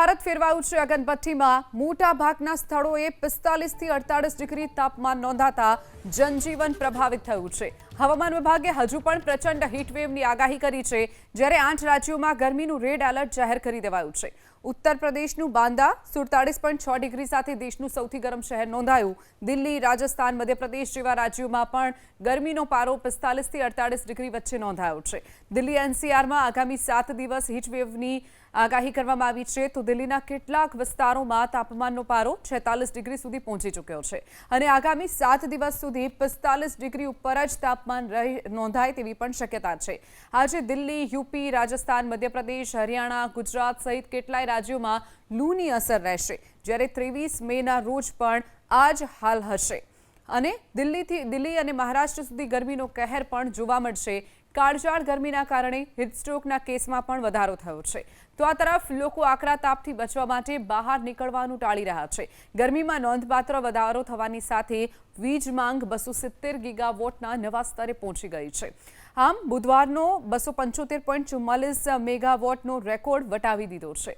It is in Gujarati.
ભારત ફેરવાયું છે અગનભઠ્ઠીમાં મોટા ભાગના સ્થળોએ 45 થી 48 ડિગ્રી તાપમાન નોંધાતા જનજીવન પ્રભાવિત થયું છે। હવામાન વિભાગે હજુ પણ પ્રચંડ હીટવેવની આગાહી કરી છે, જ્યારે 8 રાજ્યોમાં ગરમીનું રેડ એલર્ટ જાહેર કરી દેવાયું છે। ઉત્તર પ્રદેશનું બાંદા 47.6 ડિગ્રી સાથે દેશનું સૌથી ગરમ શહેર નોંધાયું। દિલ્હી, રાજસ્થાન, મધ્યપ્રદેશ જેવા રાજ્યોમાં પણ ગરમીનો પારો 45 થી 48 ડિગ્રી વચ્ચે નોંધાયો છે। દિલ્હી એનસીઆરમાં આગામી 7 દિવસ હીટવેવની આગાહી કરવામાં આવી છે, તો દિલ્હીના કેટલાક વિસ્તારોમાં તાપમાનનો પારો 46 ડિગ્રી સુધી પહોંચી ચૂક્યો છે અને આગામી 7 દિવસ સુધી 45 ડિગ્રી ઉપર જ તાપમાન નોંધાય તેવી પણ શક્યતા છે। આજે દિલ્હી, યુપી, રાજસ્થાન, મધ્યપ્રદેશ, હરિયાણા, ગુજરાત સહિત કેટલાય રાજ્યોમાં લૂની અસર રહેશે, જ્યારે 23 મેના રોજ પણ આ જ હાલ હશે અને દિલ્હી અને મહારાષ્ટ્ર સુધી ગરમીનો કહેર પણ જોવા મળશે। કાળઝાળ ગરમીના કારણે હીટસ્ટ્રોકના કેસમાં પણ વધારો થયો છે, તો આ તરફ લોકો આકરા તાપથી બચવા માટે બહાર નીકળવાનું ટાળી રહ્યા છે। ગરમીમાં નોંધપાત્ર વધારો થવાની સાથે વીજ માંગ 270 ગીગાવોટના નવા સ્તરે પહોંચી ગઈ છે। આમ બુધવારનો 275.44 મેગાવોટનો રેકોર્ડ વટાવી દીધો છે।